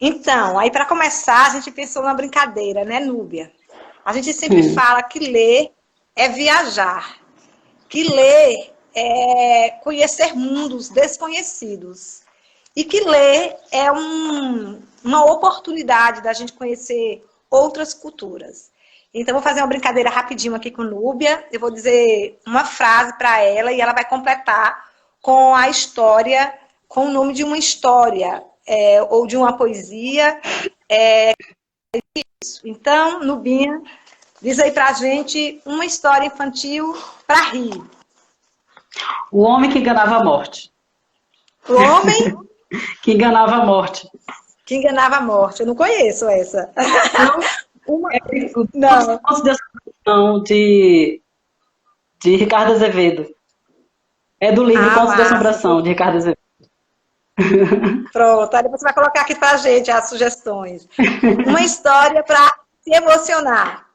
Então, aí para começar, a gente pensou numa brincadeira, né, Núbia? A gente sempre fala que ler é viajar, que ler é conhecer mundos desconhecidos e que ler é uma oportunidade da gente conhecer outras culturas. Então, vou fazer uma brincadeira rapidinho aqui com Núbia. Eu vou dizer uma frase para ela e ela vai completar com a história, com o nome de uma história ou de uma poesia. Então, Nubinha, diz aí pra gente uma história infantil para rir. O homem que enganava a morte. O homem que enganava a morte. Que enganava a morte. Eu não conheço essa. Não. Não, de Ricardo Azevedo. É do livro Contos de Assombração, de Ricardo Azevedo. Pronto, aí depois você vai colocar aqui pra gente as sugestões. Uma história para se emocionar.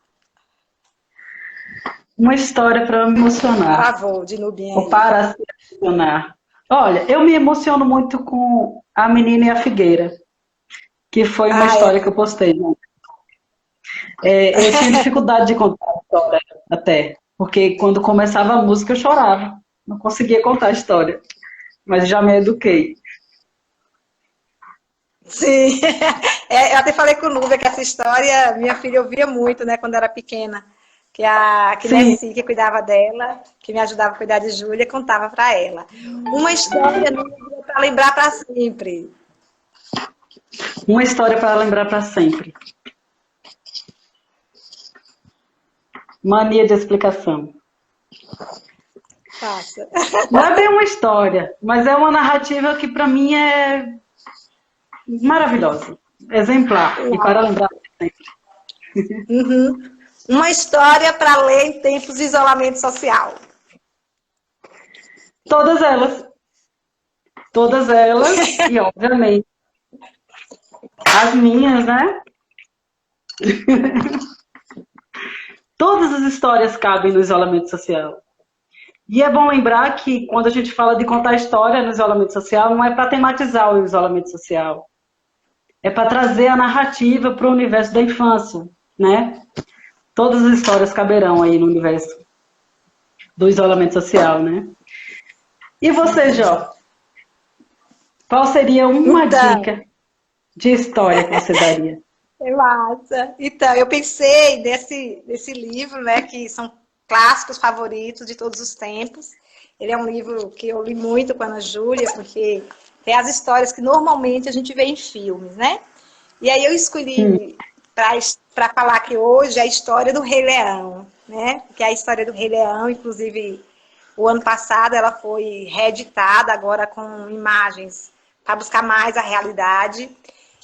Uma história para me emocionar. Por favor, de Nubinha. Ou para se emocionar. Olha, eu me emociono muito com A Menina e a Figueira, que foi uma história que eu postei. Né? Eu tinha dificuldade de contar a história até, porque quando começava a música eu chorava. Não conseguia contar a história, mas já me eduquei. Sim, eu até falei com o Nubia que essa história, minha filha ouvia muito, né, quando era pequena. Que Nessi, que cuidava dela, que me ajudava a cuidar de Júlia, contava para ela. Uma história para lembrar para sempre. Uma história para lembrar para sempre. Mania de explicação. Faça. Não é bem uma história, mas é uma narrativa que para mim é maravilhosa, exemplar, e para lembrar sempre. Uhum. Uma história para ler em tempos de isolamento social. Todas elas. Todas elas, e obviamente as minhas, né? Todas as histórias cabem no isolamento social. E é bom lembrar que quando a gente fala de contar história no isolamento social, não é para tematizar o isolamento social. É para trazer a narrativa para o universo da infância, né? Todas as histórias caberão aí no universo do isolamento social, né? E você, Jó? Qual seria uma dica de história que você daria? Massa. Então, eu pensei nesse livro, né, que são clássicos favoritos de todos os tempos. Ele é um livro que eu li muito com a Ana Júlia, porque tem as histórias que normalmente a gente vê em filmes, né? E aí eu escolhi para falar aqui hoje a história do Rei Leão, né? Que é a história do Rei Leão, inclusive o ano passado ela foi reeditada agora com imagens para buscar mais a realidade.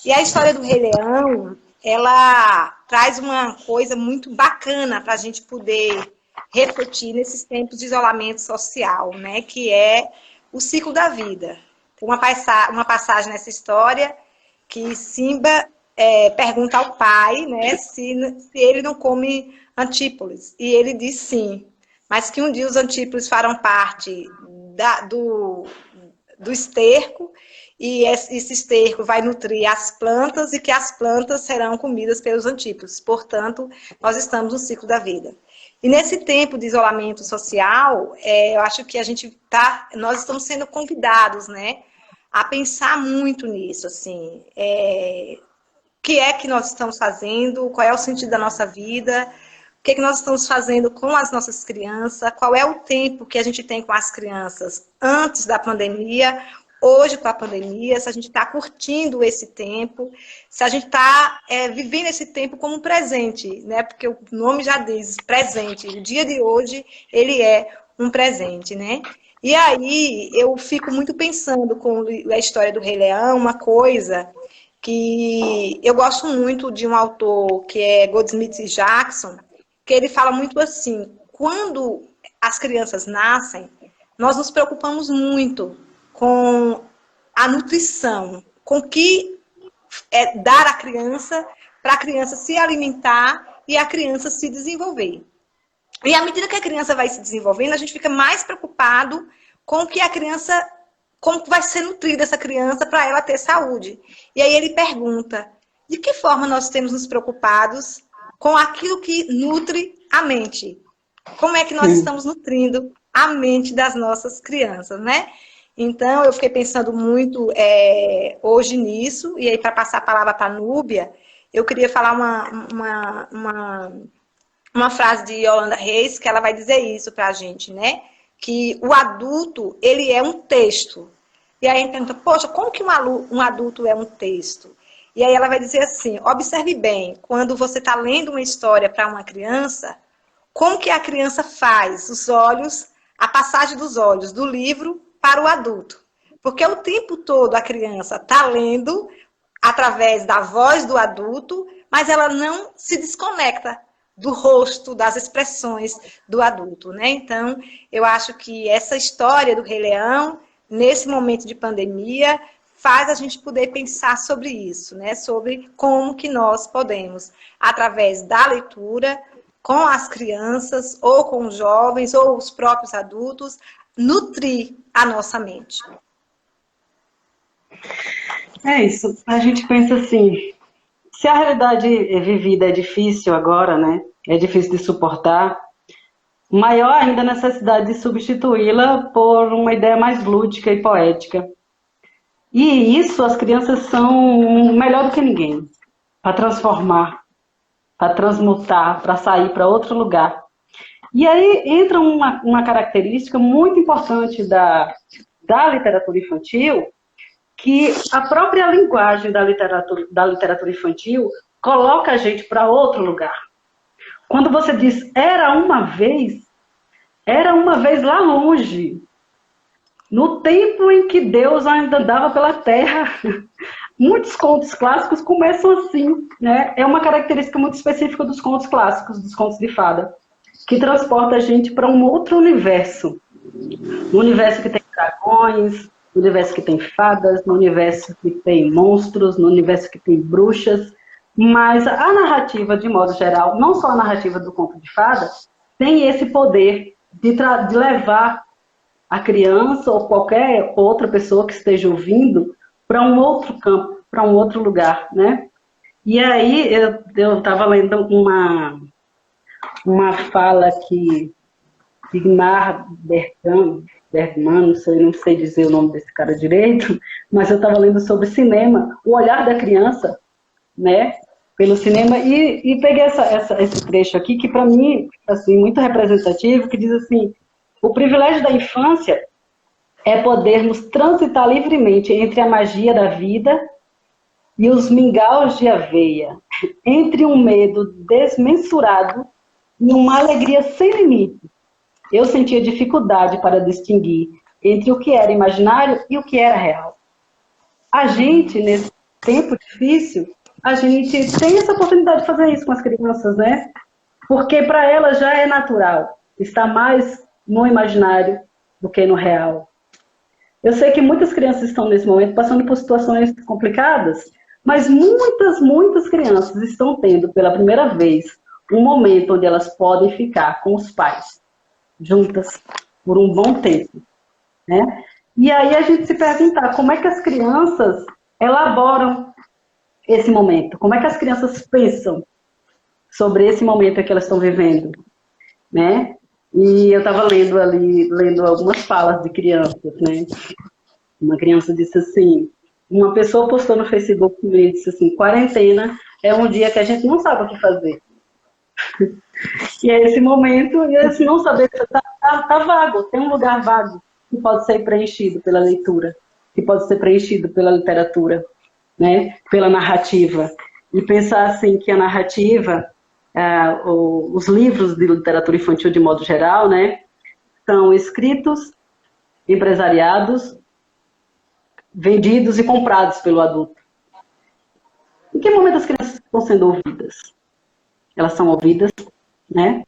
E a história do Rei Leão, ela traz uma coisa muito bacana para a gente poder refletir nesses tempos de isolamento social, né? Que é o ciclo da vida. Tem uma passagem nessa história que Simba pergunta ao pai, né, se ele não come antípolis. E ele diz sim, mas que um dia os antípolis farão parte do esterco, e esse esterco vai nutrir as plantas e que as plantas serão comidas pelos antípodes. Portanto, nós estamos no ciclo da vida. E nesse tempo de isolamento social, eu acho que nós estamos sendo convidados, né, a pensar muito nisso, assim, o que é que nós estamos fazendo, qual é o sentido da nossa vida, o que é que nós estamos fazendo com as nossas crianças, qual é o tempo que a gente tem com as crianças antes da pandemia, hoje com a pandemia, se a gente está curtindo esse tempo, se a gente está vivendo esse tempo como um presente, né? Porque o nome já diz, presente. O dia de hoje, ele é um presente, né? E aí, eu fico muito pensando com a história do Rei Leão, uma coisa que eu gosto muito de um autor que é Goldsmith Jackson, que ele fala muito assim, quando as crianças nascem, nós nos preocupamos muito com a nutrição, com o que dar à criança, para a criança se alimentar e a criança se desenvolver. E à medida que a criança vai se desenvolvendo, a gente fica mais preocupado com o que a criança como vai ser nutrida essa criança para ela ter saúde. E aí ele pergunta, de que forma nós temos nos preocupados com aquilo que nutre a mente? Como é que nós estamos nutrindo a mente das nossas crianças, né? Então, eu fiquei pensando muito hoje nisso, e aí para passar a palavra para a Núbia, eu queria falar uma frase de Yolanda Reis, que ela vai dizer isso para a gente, né? Que o adulto, ele é um texto. E aí a gente pergunta, poxa, como que um adulto é um texto? E aí ela vai dizer assim, observe bem, quando você está lendo uma história para uma criança, como que a criança faz a passagem dos olhos do livro para o adulto? Porque o tempo todo a criança está lendo através da voz do adulto, mas ela não se desconecta do rosto, das expressões do adulto, né? Então, eu acho que essa história do Rei Leão, nesse momento de pandemia, faz a gente poder pensar sobre isso, né? Sobre como que nós podemos, através da leitura, com as crianças, ou com os jovens, ou os próprios adultos, nutrir a nossa mente. É isso. A gente pensa assim, se a realidade vivida é difícil agora, né? É difícil de suportar, maior ainda a necessidade de substituí-la por uma ideia mais lúdica e poética. E isso as crianças são melhor do que ninguém para transformar, para transmutar, para sair para outro lugar. E aí entra uma característica muito importante da literatura infantil, que a própria linguagem da literatura infantil coloca a gente para outro lugar. Quando você diz era uma vez lá longe, no tempo em que Deus ainda andava pela terra. Muitos contos clássicos começam assim, né? É uma característica muito específica dos contos clássicos, dos contos de fada, que transporta a gente para um outro universo. Um universo que tem dragões, no universo que tem fadas, no universo que tem monstros, no universo que tem bruxas, mas a narrativa, de modo geral, não só a narrativa do conto de fada, tem esse poder de levar a criança ou qualquer outra pessoa que esteja ouvindo para um outro campo, para um outro lugar, né? E aí eu estava lendo uma fala que Igmar Bergman, não sei dizer o nome desse cara direito, mas eu estava lendo sobre cinema, o olhar da criança, né, pelo cinema, e peguei esse trecho aqui, que para mim, assim, muito representativo, que diz assim, o privilégio da infância é podermos transitar livremente entre a magia da vida e os mingaus de aveia, entre um medo desmensurado e uma alegria sem limite. Eu sentia dificuldade para distinguir entre o que era imaginário e o que era real. A gente, nesse tempo difícil, a gente tem essa oportunidade de fazer isso com as crianças, né? Porque para elas já é natural estar mais no imaginário do que no real. Eu sei que muitas crianças estão nesse momento passando por situações complicadas, mas muitas crianças estão tendo pela primeira vez um momento onde elas podem ficar com os pais juntas por um bom tempo, né? E aí a gente se perguntar como é que as crianças elaboram esse momento, como é que as crianças pensam sobre esse momento que elas estão vivendo, né? E eu estava lendo algumas falas de crianças, né? Uma criança disse assim, uma pessoa postou no Facebook e disse assim, quarentena é um dia que a gente não sabe o que fazer. E é esse momento, e esse não saber, tá vago, tem um lugar vago que pode ser preenchido pela leitura, que pode ser preenchido pela literatura, né? Pela narrativa. E pensar assim que a narrativa, os livros de literatura infantil de modo geral, né, são escritos, empresariados, vendidos e comprados pelo adulto. Em que momento as crianças estão sendo ouvidas? Elas são ouvidas, né?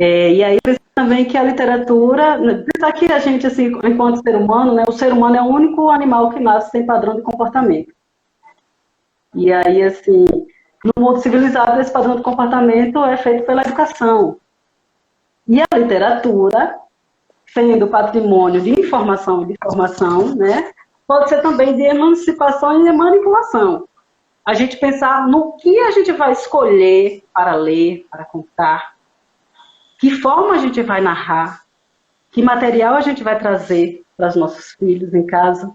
E aí pensa também que a literatura, pensar que a gente, assim, enquanto ser humano, né, o ser humano é o único animal que nasce sem padrão de comportamento. E aí, assim, no mundo civilizado, esse padrão de comportamento é feito pela educação. E a literatura sendo patrimônio de informação e de formação, né? Pode ser também de emancipação e de manipulação. A gente pensar no que a gente vai escolher para ler, para contar, que forma a gente vai narrar, que material a gente vai trazer para os nossos filhos em casa,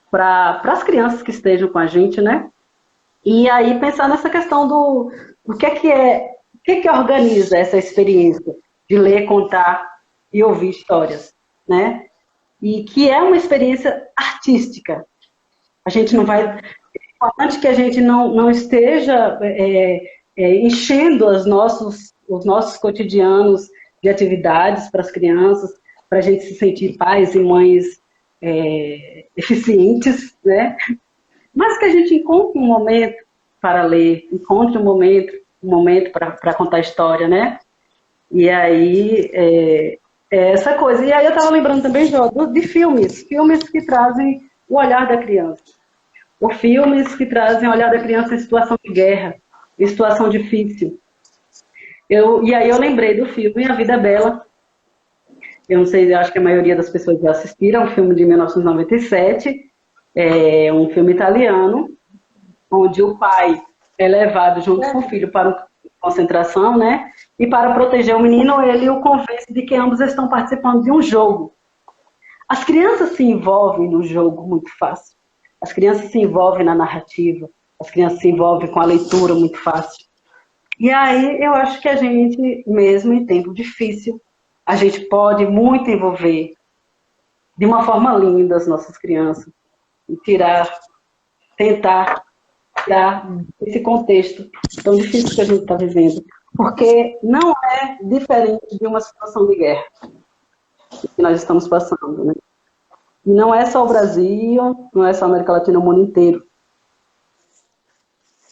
para as crianças que estejam com a gente, né? E aí pensar nessa questão do o que organiza essa experiência de ler, contar e ouvir histórias, né? E que é uma experiência artística. A gente não vai... É importante que a gente não esteja enchendo os nossos cotidianos de atividades para as crianças, para a gente se sentir pais e mães eficientes, né? Mas que a gente encontre um momento para ler, encontre um momento para contar história, né? E aí, essa coisa. E aí eu estava lembrando também, Jó, de filmes que trazem o olhar da criança. Ou filmes que trazem o olhar da criança em situação de guerra, em situação difícil. E aí eu lembrei do filme A Vida é Bela. Eu não sei, eu acho que a maioria das pessoas já assistiram, é um filme de 1997, é um filme italiano, onde o pai é levado junto com o filho para uma concentração, né? E para proteger o menino, ele o convence de que ambos estão participando de um jogo. As crianças se envolvem no jogo muito fácil. As crianças se envolvem na narrativa. As crianças se envolvem com a leitura muito fácil. E aí eu acho que a gente, mesmo em tempo difícil, a gente pode muito envolver de uma forma linda as nossas crianças e tentar tirar esse contexto tão difícil que a gente está vivendo. Porque não é diferente de uma situação de guerra que nós estamos passando, né? E não é só o Brasil, não é só a América Latina, o mundo inteiro.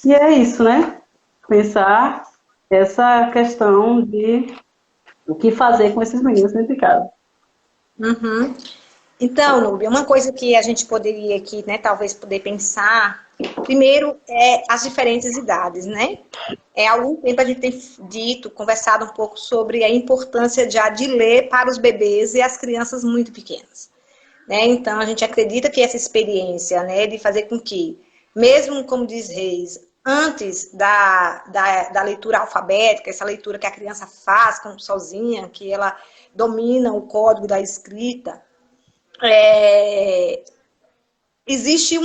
E é isso, né? Pensar essa questão de o que fazer com esses meninos dentro de casa. Uhum. Então, Núbia, uma coisa que a gente poderia aqui, né, talvez poder pensar, primeiro é as diferentes idades, né? Há algum tempo a gente tem conversado um pouco sobre a importância de ler para os bebês e as crianças muito pequenas, né? Então, a gente acredita que essa experiência, né, de fazer com que, mesmo como diz Reis, antes da leitura alfabética, essa leitura que a criança faz sozinha, que ela domina o código da escrita, existe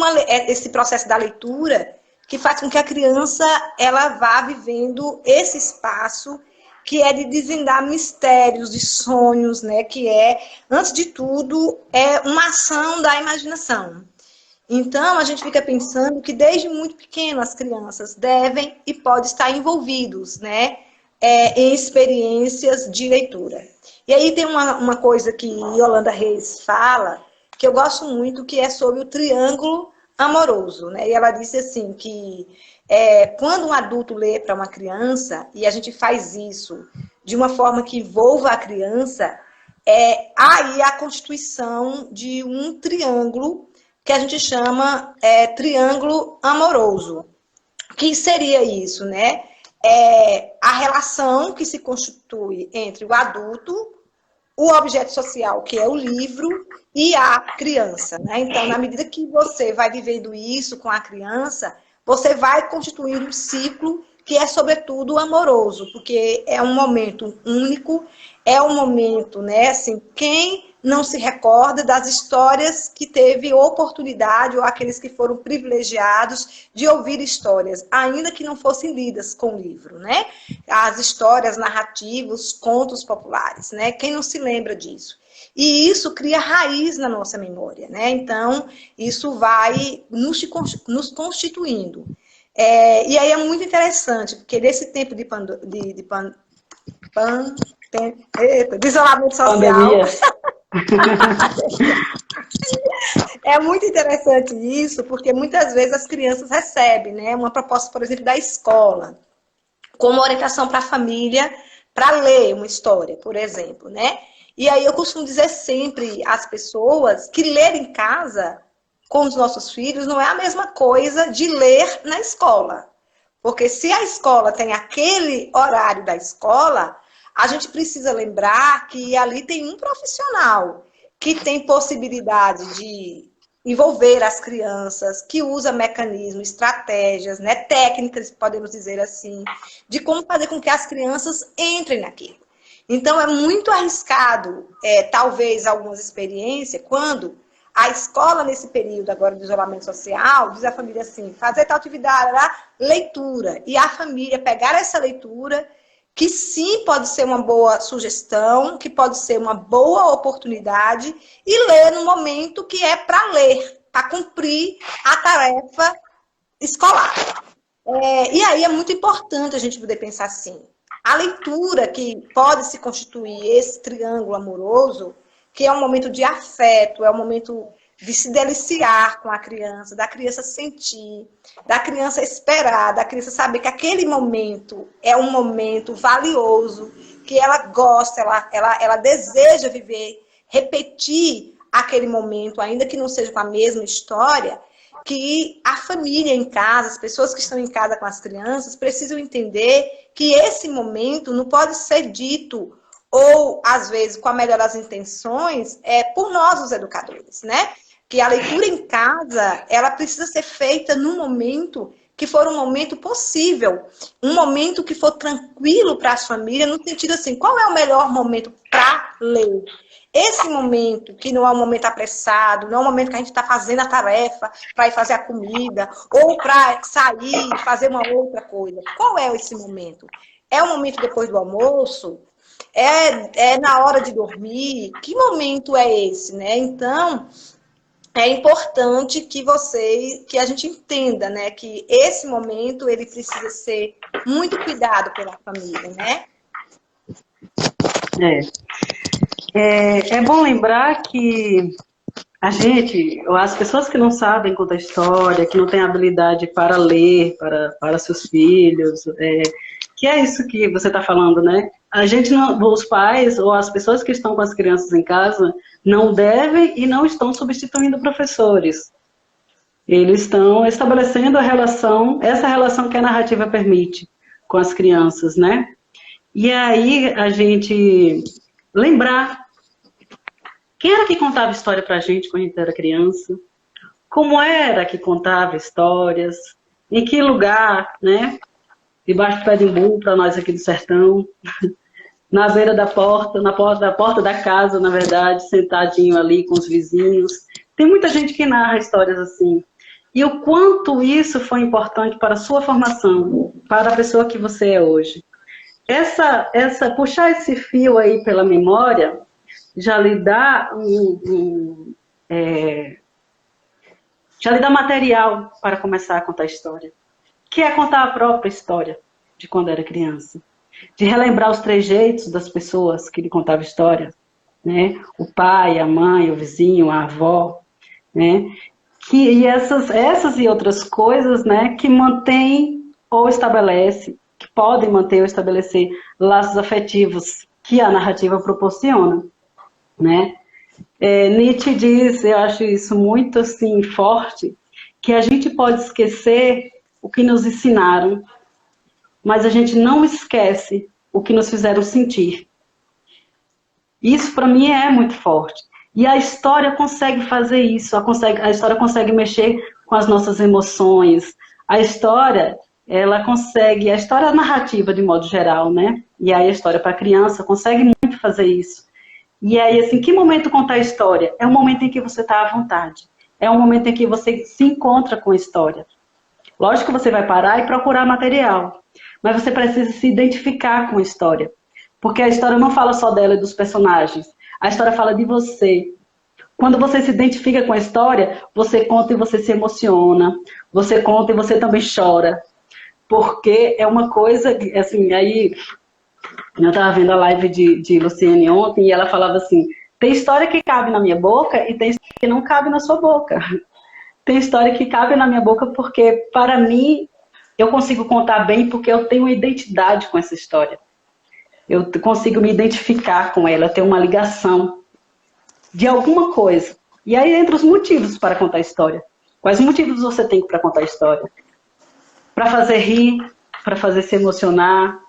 esse processo da leitura que faz com que a criança ela vá vivendo esse espaço que é de desvendar mistérios, de sonhos, né? Que antes de tudo, uma ação da imaginação. Então, a gente fica pensando que desde muito pequeno as crianças devem e podem estar envolvidos, né, em experiências de leitura. E aí tem uma coisa que Yolanda Reis fala, que eu gosto muito, que é sobre o triângulo amoroso, né? E ela disse assim, que quando um adulto lê para uma criança, e a gente faz isso de uma forma que envolva a criança, há aí a constituição de um triângulo que a gente chama triângulo amoroso. O que seria isso, né? A relação que se constitui entre o adulto, o objeto social, que é o livro, e a criança, né? Então, na medida que você vai vivendo isso com a criança, você vai constituindo um ciclo que é, sobretudo, amoroso, porque é um momento único, é um momento, né, assim, quem não se recorda das histórias que teve oportunidade, ou aqueles que foram privilegiados de ouvir histórias, ainda que não fossem lidas com o livro, né? As histórias narrativas, contos populares, né? Quem não se lembra disso? E isso cria raiz na nossa memória, né? Então, isso vai nos constituindo. E aí é muito interessante, porque nesse tempo de isolamento social... É muito interessante isso, porque muitas vezes as crianças recebem, né, uma proposta, por exemplo, da escola, como orientação para a família, para ler uma história, por exemplo, né? E aí eu costumo dizer sempre às pessoas que ler em casa com os nossos filhos não é a mesma coisa de ler na escola. Porque se a escola tem aquele horário da escola, a gente precisa lembrar que ali tem um profissional que tem possibilidade de envolver as crianças, que usa mecanismos, estratégias, né, técnicas, podemos dizer assim, de como fazer com que as crianças entrem naquilo. Então, é muito arriscado, talvez, algumas experiências, quando a escola, nesse período agora do isolamento social, diz à família assim, fazer tal atividade, leitura, e a família pegar essa leitura, que sim pode ser uma boa sugestão, que pode ser uma boa oportunidade, e ler no momento que é para ler, para cumprir a tarefa escolar. E aí é muito importante a gente poder pensar assim, a leitura que pode se constituir esse triângulo amoroso, que é um momento de afeto, é um momento de se deliciar com a criança, da criança sentir, da criança esperar, da criança saber que aquele momento é um momento valioso, que ela gosta, ela deseja viver, repetir aquele momento, ainda que não seja com a mesma história, que a família em casa, as pessoas que estão em casa com as crianças, precisam entender que esse momento não pode ser dito, ou às vezes com a melhor das intenções, por nós os educadores, né? Que a leitura em casa, ela precisa ser feita num momento que for um momento possível, um momento que for tranquilo para as famílias, no sentido assim, qual é o melhor momento para ler? Esse momento, que não é um momento apressado, não é um momento que a gente está fazendo a tarefa para ir fazer a comida, ou para sair e fazer uma outra coisa. Qual é esse momento? É o momento depois do almoço? É na hora de dormir? Que momento é esse, né? Então, é importante que a gente entenda, né? Que esse momento, ele precisa ser muito cuidado pela família, né? É bom lembrar que as pessoas que não sabem contar história, que não têm habilidade para ler para seus filhos, que é isso que você está falando, né? A gente os pais ou as pessoas que estão com as crianças em casa não devem e não estão substituindo professores. Eles estão estabelecendo essa relação que a narrativa permite com as crianças, né? E aí a gente lembrar quem era que contava história pra gente quando a gente era criança, como era que contava histórias, em que lugar, né? Debaixo do pé de imbu, para nós aqui do sertão, na beira da porta, na porta da casa, na verdade, sentadinho ali com os vizinhos. Tem muita gente que narra histórias assim. E o quanto isso foi importante para a sua formação, para a pessoa que você é hoje. Puxar esse fio aí pela memória já lhe dá já lhe dá material para começar a contar história, que é contar a própria história de quando era criança, de relembrar os trejeitos das pessoas que lhe contavam história, né? O pai, a mãe, o vizinho, a avó, né? E essas e outras coisas, né, que mantêm ou estabelecem, que podem manter ou estabelecer laços afetivos que a narrativa proporciona, né? Nietzsche diz, eu acho isso muito assim forte, que a gente pode esquecer o que nos ensinaram, mas a gente não esquece o que nos fizeram sentir. Isso para mim é muito forte. E a história consegue fazer isso, a história consegue mexer com as nossas emoções. A história narrativa de modo geral, né? E aí a história para criança consegue muito fazer isso. E aí, assim, que momento contar a história? É um momento em que você está à vontade. É um momento em que você se encontra com a história. Lógico que você vai parar e procurar material, mas você precisa se identificar com a história. Porque a história não fala só dela e dos personagens. A história fala de você. Quando você se identifica com a história, você conta e você se emociona. Você conta e você também chora. Porque é uma coisa, assim, aí... Eu estava vendo a live de Luciane ontem e ela falava assim, tem história que cabe na minha boca e tem história que não cabe na sua boca. Tem história que cabe na minha boca porque, para mim, eu consigo contar bem porque eu tenho uma identidade com essa história. Eu consigo me identificar com ela, ter uma ligação de alguma coisa. E aí entra os motivos para contar a história. Quais motivos você tem para contar a história? Para fazer rir, para fazer se emocionar,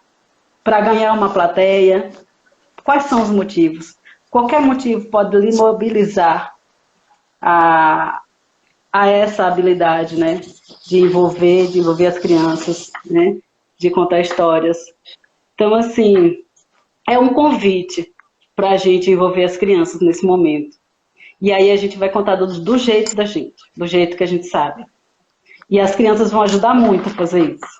para ganhar uma plateia? Quais são os motivos? Qualquer motivo pode lhe mobilizar a, a essa habilidade, né? De envolver as crianças, né? De contar histórias. Então, assim, é um convite para a gente envolver as crianças nesse momento. E aí a gente vai contar do jeito da gente, do jeito que a gente sabe. E as crianças vão ajudar muito a fazer isso.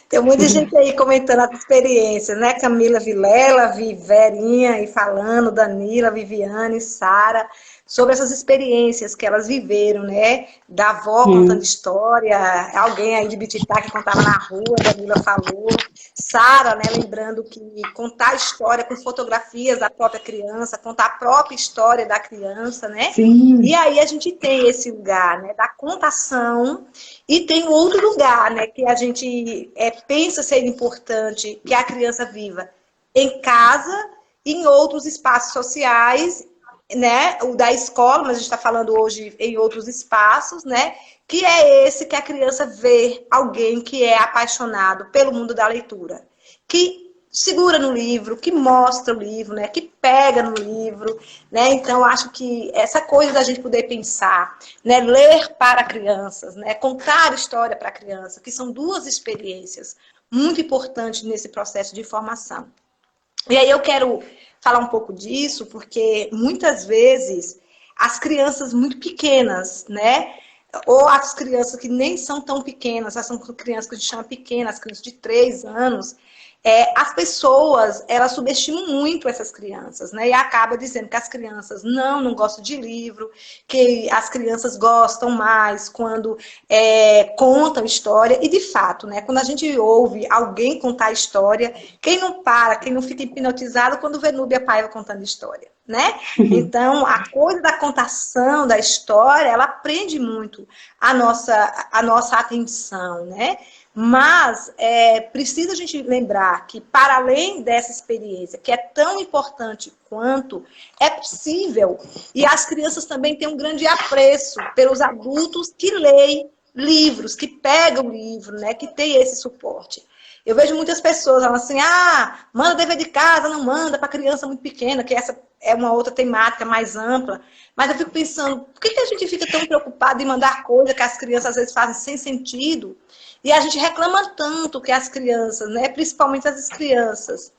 Tem muita gente aí comentando as experiências, né? Camila Vilela, Verinha e falando, Danila, Viviane, Sara, sobre essas experiências que elas viveram, né? Da avó contando história, alguém aí de Bititá que contava na rua, a Danila falou. Sara, né? Lembrando que contar história com fotografias da própria criança, contar a própria história da criança, né? Sim. E aí a gente tem esse lugar, né? Da contação. E tem outro lugar, né, que a gente pensa ser importante que a criança viva em casa e em outros espaços sociais, né, o da escola, mas a gente está falando hoje em outros espaços, né, que é esse que a criança vê alguém que é apaixonado pelo mundo da leitura, que segura no livro, que mostra o livro, né, que pega no livro, né, então acho que essa coisa da gente poder pensar, né, ler para crianças, né, contar história para criança, que são duas experiências muito importantes nesse processo de formação. E aí eu quero falar um pouco disso, porque muitas vezes as crianças muito pequenas, né, ou as crianças que nem são tão pequenas, são crianças que a gente chama pequenas, crianças de 3 anos, as pessoas, elas subestimam muito essas crianças, né? E acaba dizendo que as crianças não gostam de livro, que as crianças gostam mais quando contam história. E, de fato, né? Quando a gente ouve alguém contar história, quem não para, quem não fica hipnotizado quando vê Núbia Paiva contando história, né? Então, a coisa da contação da história, ela prende muito a nossa atenção, né? Mas precisa a gente lembrar que, para além dessa experiência, que é tão importante quanto, é possível, e as crianças também têm um grande apreço pelos adultos que leem livros, que pegam livro, né, que tem esse suporte. Eu vejo muitas pessoas falando assim, manda dever de casa, não manda para criança muito pequena, que essa é uma outra temática mais ampla. Mas eu fico pensando, por que a gente fica tão preocupado em mandar coisa que as crianças às vezes fazem sem sentido? E a gente reclama tanto que as crianças, né, principalmente as crianças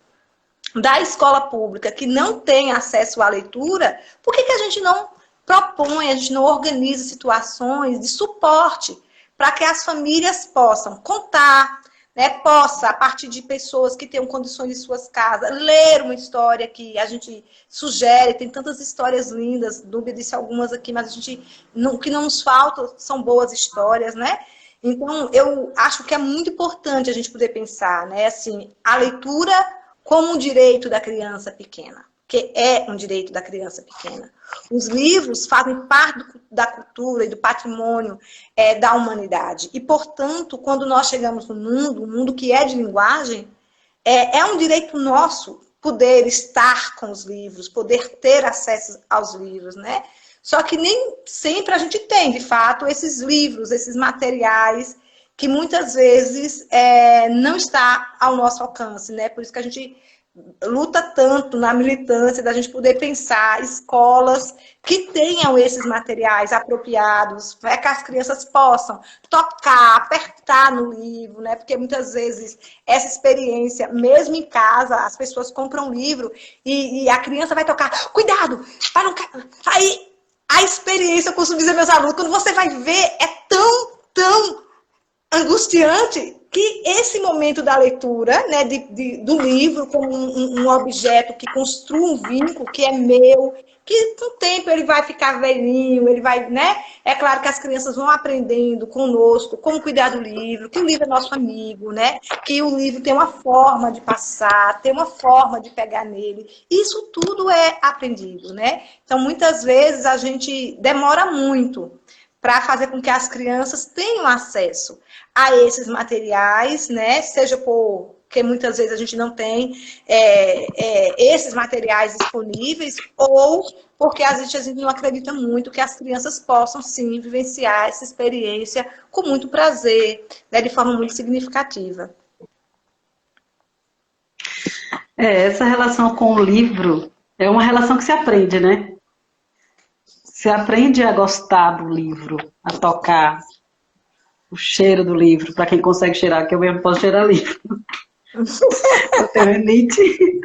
da escola pública, que não têm acesso à leitura, por que a gente não propõe, a gente não organiza situações de suporte para que as famílias possam contar, né, possa, a partir de pessoas que tenham condições em suas casas, ler uma história que a gente sugere, tem tantas histórias lindas, Núbia disse algumas aqui, mas o que não nos falta são boas histórias, né? Então, eu acho que é muito importante a gente poder pensar, né, assim, a leitura como um direito da criança pequena, que é um direito da criança pequena. Os livros fazem parte da cultura e do patrimônio da humanidade. E, portanto, quando nós chegamos no mundo, um mundo que é de linguagem, é um direito nosso poder estar com os livros, poder ter acesso aos livros, né? Só que nem sempre a gente tem, de fato, esses livros, esses materiais que muitas vezes não está ao nosso alcance, né? Por isso que a gente luta tanto na militância da gente poder pensar escolas que tenham esses materiais apropriados, para que as crianças possam tocar, apertar no livro, né? Porque muitas vezes essa experiência, mesmo em casa, as pessoas compram um livro e a criança vai tocar, cuidado, para não cair. Aí a experiência, eu costumo dizer aos meus alunos, quando você vai ver, é tão angustiante que esse momento da leitura, né, do livro como um objeto que construa um vínculo que é meu, que com o tempo ele vai ficar velhinho, ele vai, né? É claro que as crianças vão aprendendo conosco como cuidar do livro, que o livro é nosso amigo, né? Que o livro tem uma forma de passar, tem uma forma de pegar nele. Isso tudo é aprendido, né? Então, muitas vezes a gente demora muito para fazer com que as crianças tenham acesso a esses materiais, né? Seja porque muitas vezes a gente não tem esses materiais disponíveis, ou porque a gente não acredita muito que as crianças possam, sim, vivenciar essa experiência com muito prazer, né? De forma muito significativa. Essa relação com o livro é uma relação que se aprende, né? Se aprende a gostar do livro, a tocar o cheiro do livro, para quem consegue cheirar, que eu mesmo posso cheirar livro. Eu tenho rinite.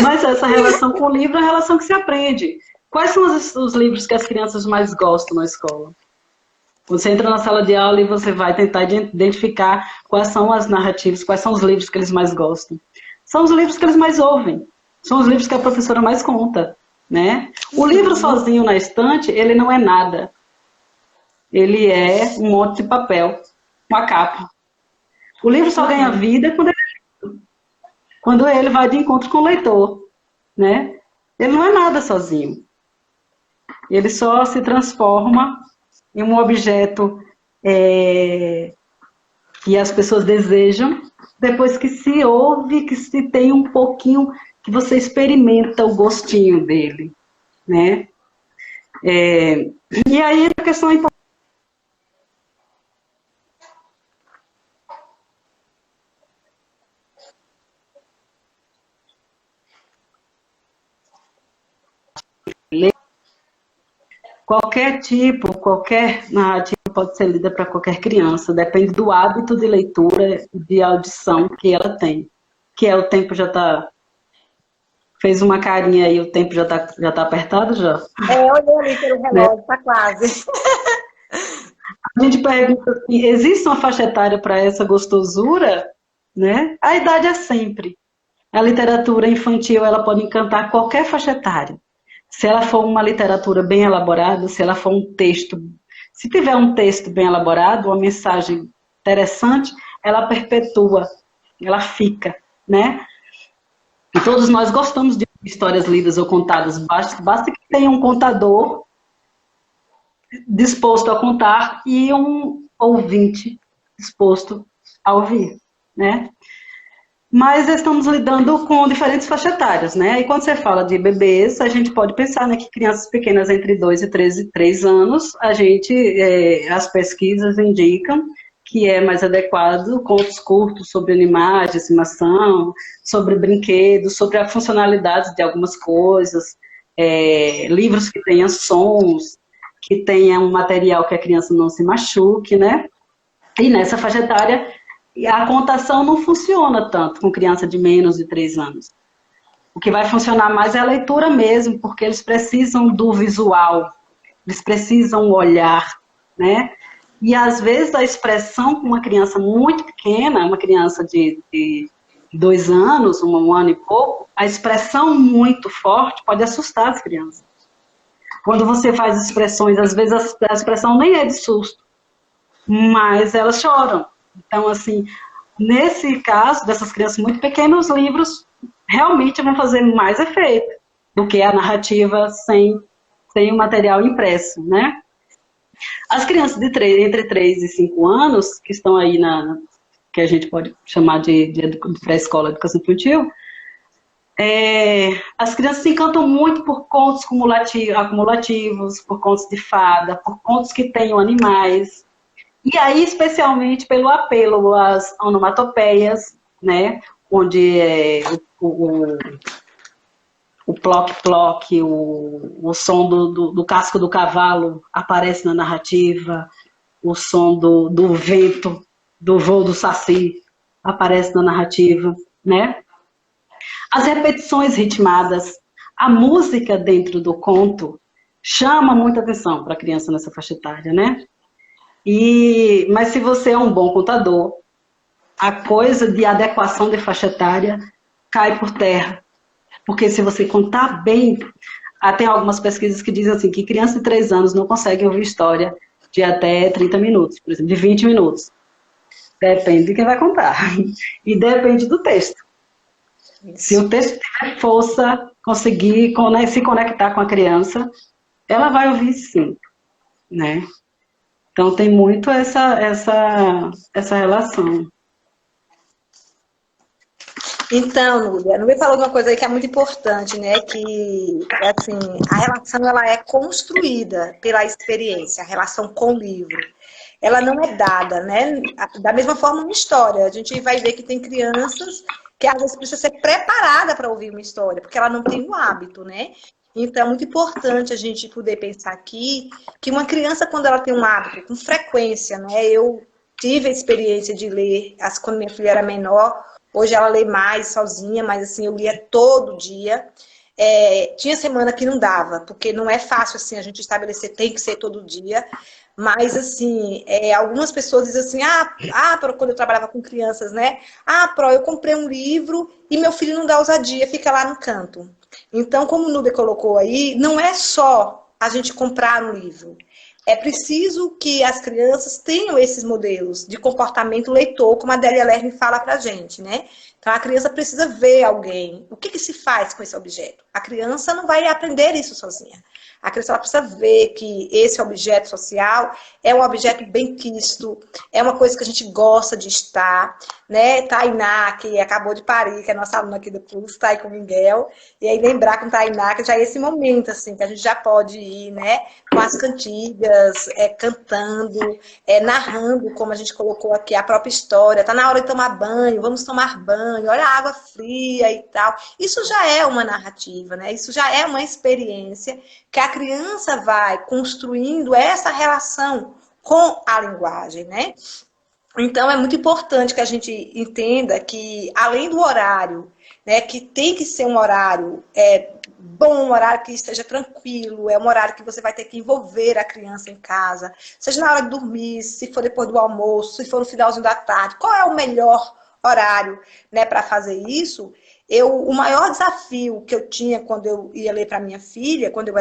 Mas essa relação com o livro é uma relação que se aprende. Quais são os livros que as crianças mais gostam na escola? Você entra na sala de aula e você vai tentar identificar quais são as narrativas, quais são os livros que eles mais gostam. São os livros que eles mais ouvem. São os livros que a professora mais conta, né? O livro sozinho na estante, ele não é nada. Ele é um monte de papel, uma capa. O livro só ganha vida quando ele vai de encontro com o leitor, né? Ele não é nada sozinho. Ele só se transforma em um objeto que as pessoas desejam, depois que se ouve, que se tem um pouquinho, que você experimenta o gostinho dele, né? E aí a questão é importante. Qualquer tipo, qualquer narrativa pode ser lida para qualquer criança, depende do hábito de leitura, de audição que ela tem. Que é o tempo já está... Fez uma carinha aí, o tempo já tá apertado já? Olhei ali pelo relógio, tá quase. A gente pergunta assim, existe uma faixa etária para essa gostosura? Né? A idade é sempre. A literatura infantil ela pode encantar qualquer faixa etária. Se ela for uma literatura bem elaborada, se ela for um texto, se tiver um texto bem elaborado, uma mensagem interessante, ela perpetua, ela fica, né? E todos nós gostamos de histórias lidas ou contadas, basta que tenha um contador disposto a contar e um ouvinte disposto a ouvir, né? Mas estamos lidando com diferentes faixas etárias, né? E quando você fala de bebês, a gente pode pensar, né, que crianças pequenas entre 2 e 3 anos, as pesquisas indicam que é mais adequado contos curtos sobre animais de estimação, sobre brinquedos, sobre a funcionalidade de algumas coisas, livros que tenham sons, que tenham um material que a criança não se machuque, né? E nessa faixa etária, a contação não funciona tanto com criança de menos de 3 anos. O que vai funcionar mais é a leitura mesmo, porque eles precisam do visual, eles precisam olhar, né? E às vezes a expressão com uma criança muito pequena, uma criança de 2 anos, 1 ano e pouco, a expressão muito forte pode assustar as crianças. Quando você faz expressões, às vezes a expressão nem é de susto, mas elas choram. Então, assim, nesse caso, dessas crianças muito pequenas, os livros realmente vão fazer mais efeito do que a narrativa sem o material impresso, né? As crianças entre 3 e 5 anos, que estão aí que a gente pode chamar de pré-escola, educação infantil, as crianças se encantam muito por contos acumulativos, por contos de fada, por contos que tenham animais. E aí, especialmente pelo apelo às onomatopeias, né? Onde o ploc-ploc, o som do casco do cavalo aparece na narrativa, o som do vento, do voo do saci aparece na narrativa, né? As repetições ritmadas, a música dentro do conto chama muita atenção para a criança nessa faixa etária, né? Mas se você é um bom contador, a coisa de adequação de faixa etária cai por terra. Porque se você contar bem, tem algumas pesquisas que dizem assim, que crianças de 3 anos não conseguem ouvir história de até 30 minutos, por exemplo, de 20 minutos. Depende de quem vai contar. E depende do texto. Se o texto tiver força, conseguir se conectar com a criança, ela vai ouvir sim, né? Então, tem muito essa relação. Então, Núbia, a Núbia falou uma coisa aí que é muito importante, né? Que, assim, a relação ela é construída pela experiência, a relação com o livro. Ela não é dada, né? Da mesma forma, uma história. A gente vai ver que tem crianças que às vezes precisa ser preparada para ouvir uma história, porque ela não tem o hábito, né? Então, é muito importante a gente poder pensar aqui que uma criança, quando ela tem um hábito com frequência, né? Eu tive a experiência de ler quando minha filha era menor, hoje ela lê mais sozinha, mas assim, eu lia todo dia. Tinha semana que não dava, porque não é fácil assim a gente estabelecer, tem que ser todo dia. Mas, assim, algumas pessoas dizem assim, quando eu trabalhava com crianças, né? Eu comprei um livro e meu filho não dá ousadia, fica lá no canto. Então, como o Núbia colocou aí, não é só a gente comprar um livro. É preciso que as crianças tenham esses modelos de comportamento leitor, como a Délia Lerner fala pra gente, né? Então, a criança precisa ver alguém. O que se faz com esse objeto? A criança não vai aprender isso sozinha. A criança ela precisa ver que esse objeto social é um objeto bem quisto, é uma coisa que a gente gosta de estar, né? Tainá, que acabou de parir, que é nossa aluna aqui do curso, está aí com o Miguel, e aí lembrar com Tainá que já é esse momento, assim, que a gente já pode ir, né? Com as cantigas, cantando, narrando, como a gente colocou aqui, a própria história. Tá na hora de tomar banho, vamos tomar banho, olha a água fria e tal. Isso já é uma narrativa, né? Isso já é uma experiência que a criança vai construindo essa relação com a linguagem, né? Então, é muito importante que a gente entenda que, além do horário, né, que tem que ser um horário bom, um horário que esteja tranquilo, é um horário que você vai ter que envolver a criança em casa, seja na hora de dormir, se for depois do almoço, se for no finalzinho da tarde, qual é o melhor horário, né, para fazer isso? O maior desafio que eu tinha quando eu ia ler para minha filha, quando ela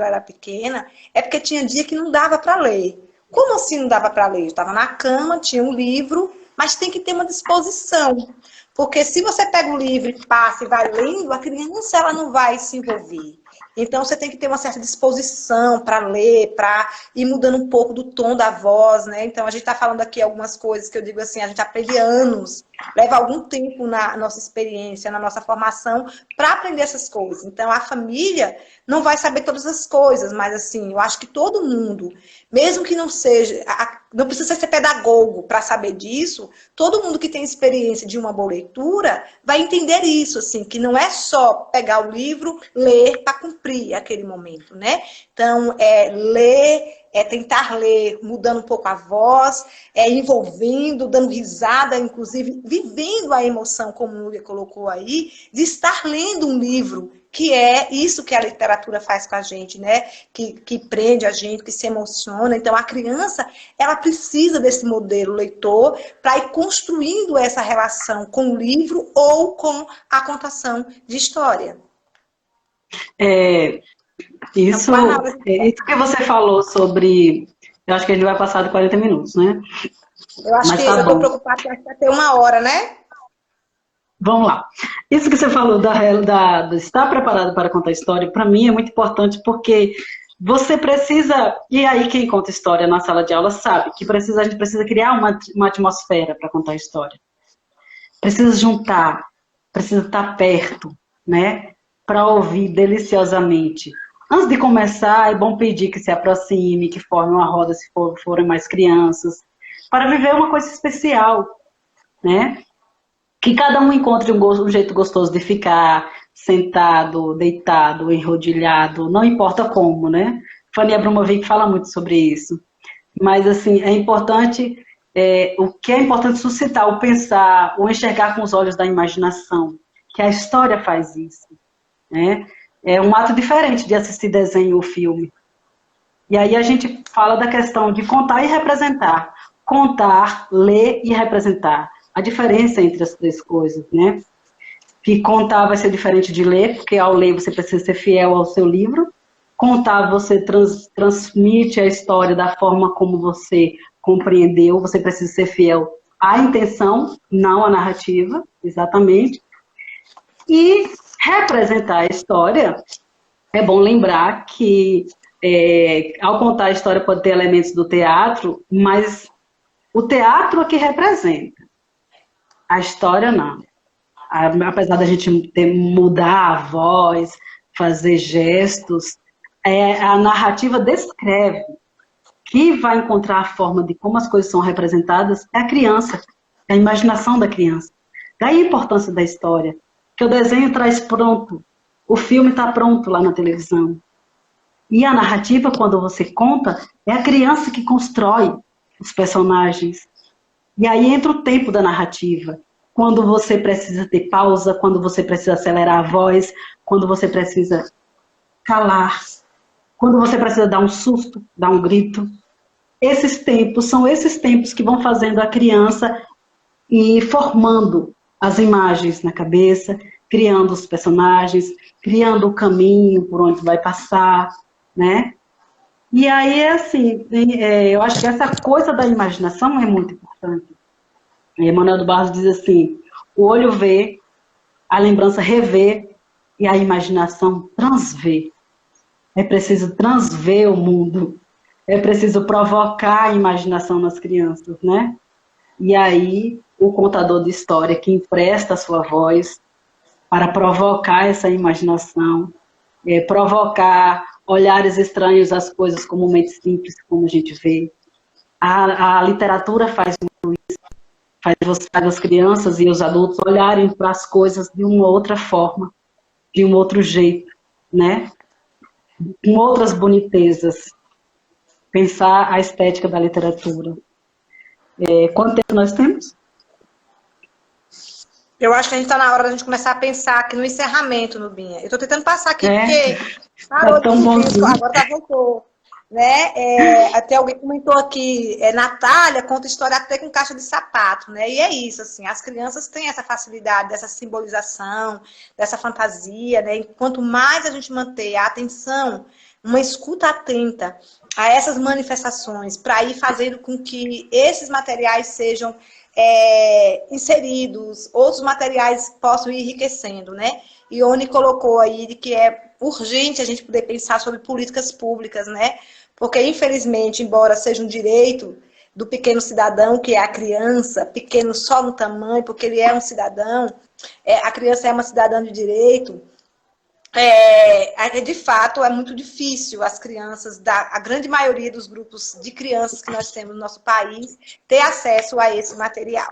era pequena, é porque tinha dia que não dava para ler. Como assim não dava para ler? Eu estava na cama, tinha um livro, mas tem que ter uma disposição. Porque se você pega o livro e passa e vai lendo, a criança ela não vai se envolver. Então, você tem que ter uma certa disposição para ler, para ir mudando um pouco do tom da voz, né? Então, a gente está falando aqui algumas coisas que eu digo assim, a gente aprende anos, leva algum tempo na nossa experiência, na nossa formação, para aprender essas coisas. Então, a família não vai saber todas as coisas, mas assim, eu acho que todo mundo, mesmo que não seja, não precisa ser pedagogo para saber disso, todo mundo que tem experiência de uma boa leitura vai entender isso, assim, que não é só pegar o livro, ler para cumprir aquele momento, né? Então, ler, tentar ler, mudando um pouco a voz, envolvendo, dando risada, inclusive vivendo a emoção, como o Núria colocou aí, de estar lendo um livro, que é isso que a literatura faz com a gente, né? Que prende a gente, que se emociona. Então, a criança, ela precisa desse modelo leitor para ir construindo essa relação com o livro ou com a contação de história. Isso que você falou sobre... Eu acho que a gente vai passar de 40 minutos, né? Eu acho que eu estou preocupada que vai ter 1 hora, né? Vamos lá. Isso que você falou de estar preparado para contar história, para mim é muito importante porque você precisa, e aí quem conta história na sala de aula sabe que a gente precisa criar uma atmosfera para contar história. Precisa juntar, precisa estar perto, né? Para ouvir deliciosamente. Antes de começar, é bom pedir que se aproxime, que forme uma roda se forem mais crianças, para viver uma coisa especial, né? Que cada um encontre um jeito gostoso de ficar sentado, deitado, enrodilhado, não importa como, né? Fanny Abramovic fala muito sobre isso. Mas, assim, é importante, o que é importante suscitar, o pensar, o enxergar com os olhos da imaginação, que a história faz isso, né? É um ato diferente de assistir desenho ou filme. E aí a gente fala da questão de contar e representar. Contar, ler e representar. A diferença entre as três coisas, né? Que contar vai ser diferente de ler, porque ao ler você precisa ser fiel ao seu livro. Contar você transmite a história da forma como você compreendeu, você precisa ser fiel à intenção, não à narrativa, exatamente. E representar a história, é bom lembrar que ao contar a história pode ter elementos do teatro, mas o teatro é que representa. A história não. Apesar da gente mudar a voz, fazer gestos, a narrativa descreve. Que vai encontrar a forma de como as coisas são representadas é a criança, é a imaginação da criança. Daí a importância da história, que o desenho traz pronto, o filme está pronto lá na televisão. E a narrativa, quando você conta, é a criança que constrói os personagens. E aí entra o tempo da narrativa. Quando você precisa ter pausa, quando você precisa acelerar a voz, quando você precisa calar, quando você precisa dar um susto, dar um grito. Esses tempos são esses tempos que vão fazendo a criança ir formando as imagens na cabeça, criando os personagens, criando o caminho por onde vai passar, né? E aí é assim, eu acho que essa coisa da imaginação é muito importante. Manuel do Barros diz assim, o olho vê, a lembrança revê e a imaginação transvê. É preciso transver o mundo, é preciso provocar a imaginação nas crianças, né? E aí o contador de história que empresta a sua voz para provocar essa imaginação, provocar olhares estranhos às coisas comumente simples, como a gente vê. A literatura faz muito isso, faz as crianças e os adultos olharem para as coisas de uma outra forma, de um outro jeito, né? Com outras bonitezas. Pensar a estética da literatura. Quanto tempo nós temos? Eu acho que a gente está na hora da gente começar a pensar aqui no encerramento, Nubinha. Eu estou tentando passar aqui, porque parou tão bonzinho. Agora tá voltou. Né? Até alguém comentou aqui, Natália conta história até com caixa de sapato, né? E é isso, assim, as crianças têm essa facilidade dessa simbolização, dessa fantasia, né? E quanto mais a gente manter a atenção, uma escuta atenta a essas manifestações, para ir fazendo com que esses materiais sejam inseridos, outros materiais possam ir enriquecendo, né? E Ione colocou aí de que é urgente a gente poder pensar sobre políticas públicas, né? Porque, infelizmente, embora seja um direito do pequeno cidadão, que é a criança, pequeno só no tamanho, porque ele é um cidadão, a criança é uma cidadã de direito, de fato, é muito difícil as crianças, a grande maioria dos grupos de crianças que nós temos no nosso país, ter acesso a esse material.